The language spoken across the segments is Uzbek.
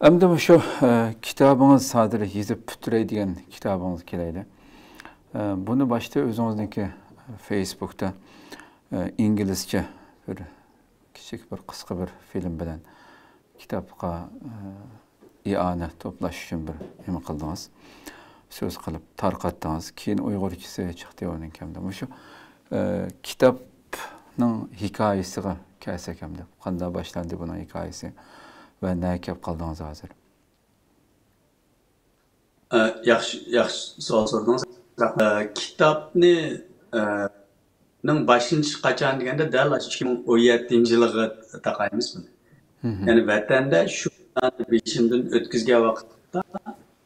Endi şu kitabınız sadece yazıp pütüreydiyen kitabınız keleydi. Bunu başta özünüzdeki Facebook'ta İngilizce bir küçük bir kısa bir film bilen kitapka iane toplaş için bir emin kıldınız. Söz kılıp tarqattınız. Keyin Uygurcası çıktı onun kemde. Şu kitapның hikayesiga kelse kemde. Qanda başlandı bunun hikayesi ve ne kep kaldınız hazır? Yaxşı savol sordunuz. Kitapni başlanışı qachon deganda dal 2017-yilga taqaymiz buni. Yani vatanda shu beshimdan o'tkazgan vaqtda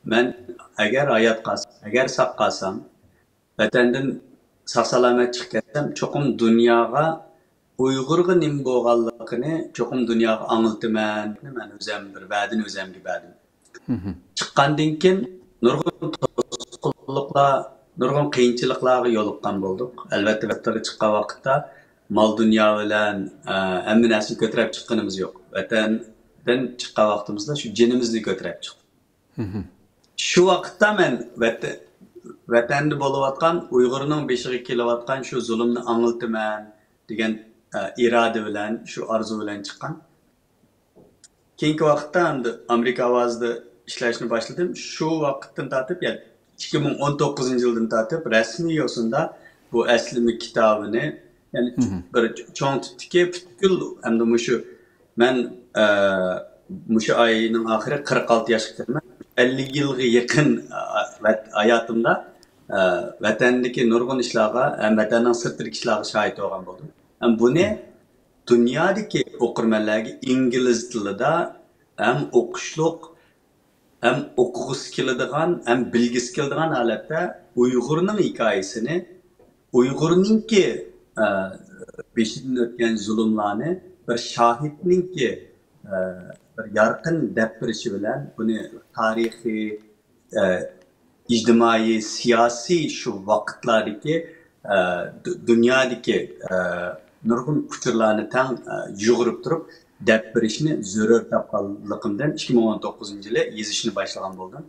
men agar hayot qolsam, agar sog' qolsam, vatandan sog' salomat chiqib ketsam, cho'qim dunyoga Uyg'urga nima bo'lganligini cho'qim dunyoga anglataman. Men o'zim bir va'dani o'zimga berdim. Chiqqandan keyin nurg'un to'sqinliklar, nurg'un qiyinchiliklarga yo'liqqan bo'ldik. Albatta vatanga chiqqan vaqtda mol dunyo bilan hamma narsani ko'tarib chiqqanimiz yo'q. Vatandan chiqqan vaqtimizda shu jinimizni ko'tarib chiqdik. Shu vaqtda men vatanda bo'layotgan Uyg'urning beshiga kelayotgan shu zulmni anglataman degan iroda bilan, shu orzu bilan chiqqan. Keyingi vaqtda endi Amerika ovozida ishlashni boshladim. Shu vaqtdan tortib, ya'ni 2019-yildan tortib rasmiy yo'sinda bu aslimi kitobini, ya'ni bir cho'ng tipdagi butkul hamda mushu men mushu oyning oxiri 46 yoshga kirman. 50 yilga yaqin hayotimda vatandagi nurg'un ishlarga, vatanning sirtidagi ishlarga shohid bo'lgan bo'ldim. Buni dunyodagi o'qirmanlarga ingliz tilida ham o'qishliq, hem o'qig'isi keladigan, hem bilgisi keladigan holatda Uyg'urning hikoyasini, Uyg'urningki beshidan o'tgan zulmlarni bir shohidningki bir yorqin deb berishi bilan buni tarixiy, ijtimoiy, siyosiy shu vaqtlardagi dunyodagi nurg'un uchurlarni tang yug'urib turib deb berishni zarur topganligimdan 2019-yili yozishni boshlagan bo'ldim.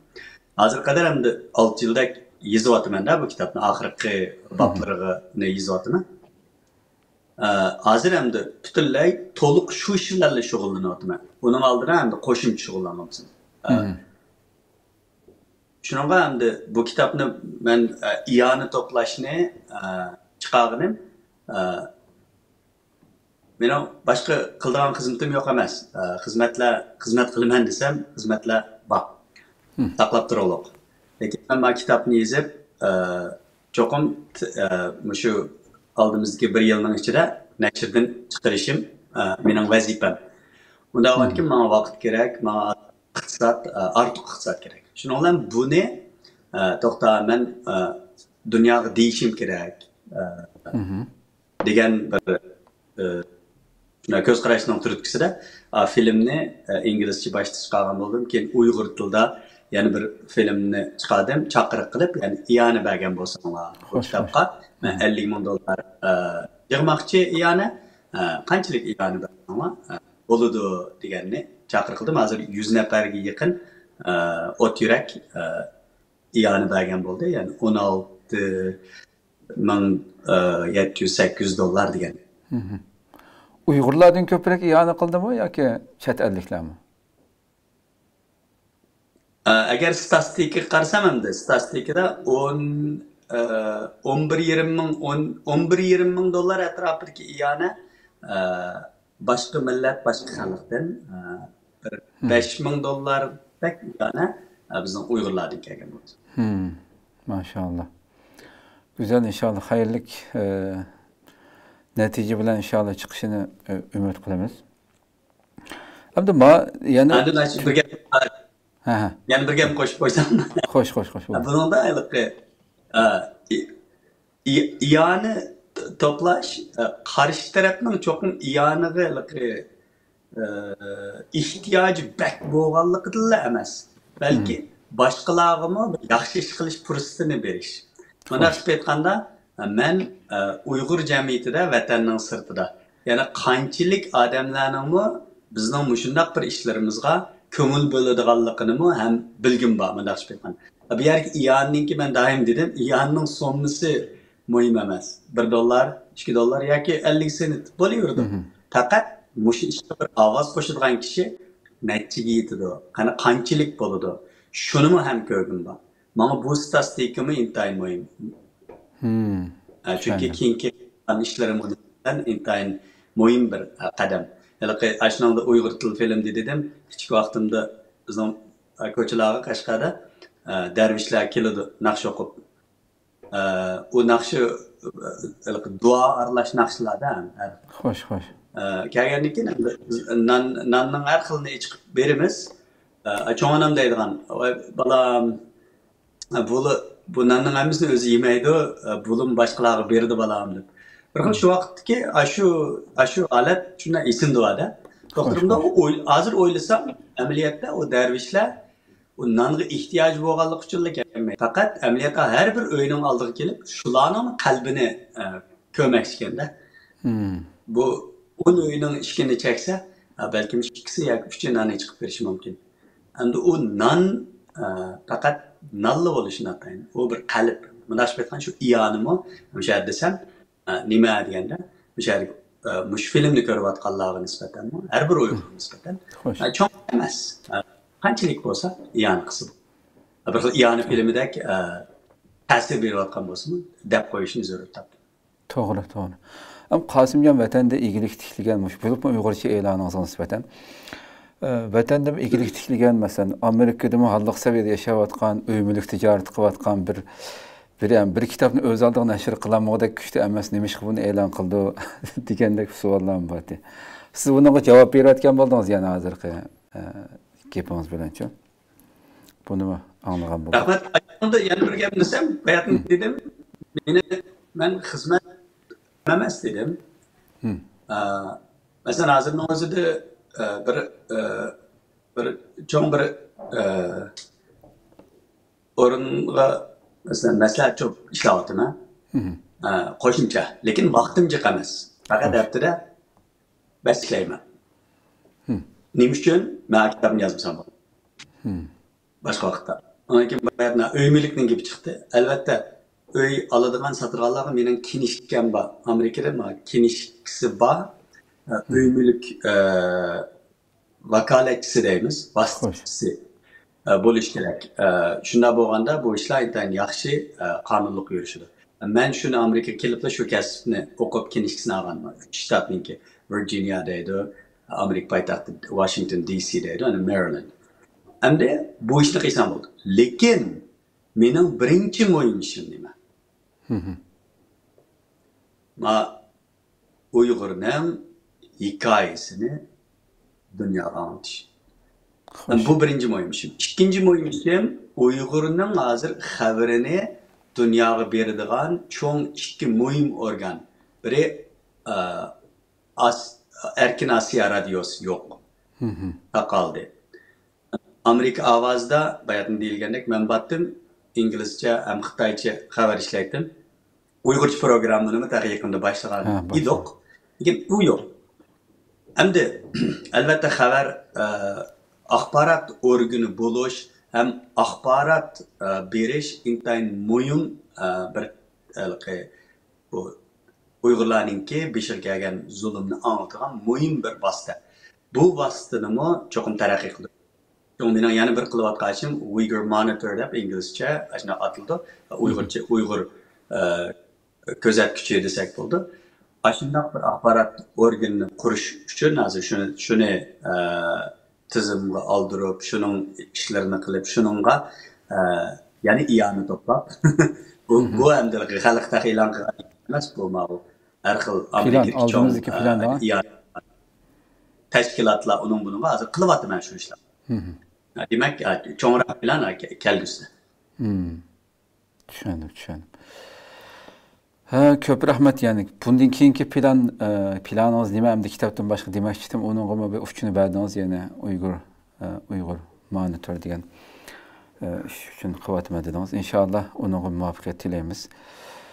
Hozir qadar endi 6 yilda yozyapman-da bu kitobni, oxirgi boblarini yozyapman. Hozir endi butunlay to'liq shu ish bilan shug'ullanyapman. Uning oldida endi qo'shimcha shug'ullanyapman. Shunga endi bu kitobni men iyani to'plashni chiqarganim mening boshqa qiladigan xizmatim yo'q emas. Xizmat qilaman desam, xizmatlar bor. Saqlab turaylik. Lekin men bu kitobni yozib, cho'qim shu oldimizdagi 1 yilning ichida nashrdan chiqarishim mening vazifam. Unda avvalki menga vaqt kerak, menga ortiq iqtisod kerak. Shuning bilan buni to'xta men dunyoga deyishim kerak degan bir ko'z qarashning turtkisida filmni inglizcha boshda chiqargan bo'ldim. Keyin Uyg'ur tilida yana bir filmni chiqardim, chaqiriq qilib, ya'ni iyani bergan bo'lsanglar bu kitobga men $50,000 yig'moqchi iyani, qanchalik iyani bersanglar bo'ladi deganni chaqiriq qildim. Hozir 100 nafarga yaqin ot yurak iyani bergan bo'ldi, ya'ni $16,700-800 degan. Uyg'urlardan ko'proq iyani qildimi yoki chet elliklarmi? Agar statistika qarasam endi statistikada 11,5 ming dollar atrofidagi iyani boshqa millat, boshqa xalqdan $5,000 bek iyani bizning Uyg'urlardan kelgan bo'ldi. Maşallah. Güzel, inşallah hayırlı netice bilen inşallah çıkışını ümit qilamiz. Endi yani bir gap qo'shib qo'ysam. Xo'sh. Buningda iyani to'plash qarshi tarafning cho'qim iyaniga ehtiyoji bak bo'lganligidan emas, balki boshqalarga yaxshi ish qilish fursatini berish. Mana deb aytganda, men Uyg'ur jamiyatida vatanning sirtida, ya'ni qanchalik odamlarning bizning mushundaq bir ishlarimizga ko'ngil bo'ladiganligini ham bilgim bor bunday aytgan. Bu yerga iyonninki men doim dedim, iyonning so'mmasi muhim emas. $1, $2 yoki 50 sent bo'laverdi. Faqat mush ishga bir ovoz qo'shadigan kishi nechiga yetadi, qanchalik bo'ladi. Shunimi ham ko'rgim bor. Mana bu statistikami intayin muhim. Chunki keyingi ishlarimdan intayin muhim bir qadam. Yalaqay ashuningda Uyg'ur til film dedim. Kichik vaqtimda bizning ko'chalarga Qashqarda darvishlar keladi naqsh o'qib. U naqshi duo aralash naqshlardan. Xo'sh. Kelgandan keyin nanning har xilini ichib beramiz. Cho'nam deydigan. Balam bu nanning hammasini o'zi yemaydi, bulim boshqalarga berdi balam deb. Bir xil shu vaqtdagi shu holat shunday esimda. Doktorimda hozir o'ylasam, amaliyotda o darvishlar o nanga ehtiyoj bo'lganligi uchun kelmaydi. Faqat amaliyotda har bir o'yining oldiga kelib, shularning qalbini ko'makshiganda. Bu o'n o'yining ishkini cheksa, balkim ikkisi yoki uch nonni chiqib berishi mumkin. Endi u non faqat nonli bo'lishini atayin. U bir qalb. Bunday aytgan shu iyonimi, o'sha desam, nima deganda, o'sha mush filmni ko'rayotganlarga nisbatan, har bir o'yinga nisbatan cho'ng emas. Qanchalik bo'lsa, iyoni qisib. Bir xil iyoni filmidek ta'sir berayotgan bo'lsa-mu, deb qo'yishni zarur topdim. To'g'ri. Am Qosimjon vatanda egilik tikilgan mush bo'lib Uyg'urcha e'loningiz nisbatan vatanda egilik tikilgan masalan Amerikada muhalliq saviyada yashayotgan, uy-mulk tijorat qilayotgan bir kitobni o'z oldiga nashr qilmoqda kuchli emas, nima ish buni e'lon qildi degandek savollar bor. Siz bunga javob berayotgan bo'ldingiz yana hozirgi gapingiz bilan-chi? Buni anglagan bo'ldim. Rahmat. Unda yana bir gap desam, bayatni dedim. Men xizmat emas dedim. Masalan, hozirning o'zida bir cho'ng bir o'ringa masalan maslahat cho'p ishlayapman. Qo'shimcha, lekin vaqtim jiq emas. Faqat haftada bas ishlayman. Nima uchun? Men kitobni yozmasam bo'ladi. Boshqa vaqtda. Undan keyin bayatna uy-mulkning gibi chiqdi. Albatta uy oladigan sotganlarga mening kinishkam bor. Amerikada kinishkisi bor. Uy-mulk vakolatchisi deymiz, vositachisi bo'lish kerak. Shunda bo'lganda bu ishlar intayin yaxshi qonunliq yurishadi. Men shuni Amerikaga kelibla shu kasbni o'qib kinishkisini olganman. 3 shtatniki Virginia deydi, Amerika poytaxti Washington DC deydi, va Maryland. Endi bu ishni qilsam bo'ldi. Lekin mening birinchi muhim ishim nima? Ma Uyg'urning hikoyasini dunyoga anlatish. Bu birinchi muhim ishim. Ikkinchi muhim ishim Uyg'urning hozir xabarini dunyoga beradigan cho'ng ikki muhim organ. Biri Erkin Asiya radiosi yo'q. Taqaldi. Amerika ovozda bayatni deyilgandek men batdim inglizcha ham xitoycha xabar ishlaydim. Uyg'urcha programmani taqi yaqinda boshlagan edik. Lekin u yo'q. Endi albatta xabar axborot organi bo'lish ham axborot berish intayin muhim bir bu Uyg'urlarningki beshir kelgan zulmni anlatgan muhim bir vosita. Bu vositani cho'qim taraqqiy qildi. Mening yana bir qilayotgan ishim Uyghur Monitor deb inglizcha ashuna atildi. Uyg'ur kuzatuvchi desak bo'ldi. Ashundoq bir axborot organini qurish uchun hozir shuni tizimga oldirib, shuning ishlarini qilib, shuningga ya'ni iyoni to'plab bu hamda xalqda e'lon qilgan emas bu ma'lum. Har xil Amerika planda tashkilotlar uning bunga hozir qilyapman shu ishlar. Demak, cho'ngroq bilan kelgusi. Tushundim. Ko'p rahmat yani. Bundan keyingi planingiz nima? Endi kitobdan boshqa demoqchi edim. Uningga bir uchini berdingiz yana Uyg'ur Monitor degan ish uchun qilyapman dedingiz. Inshaalloh uningga muvaffaqiyat tilaymiz.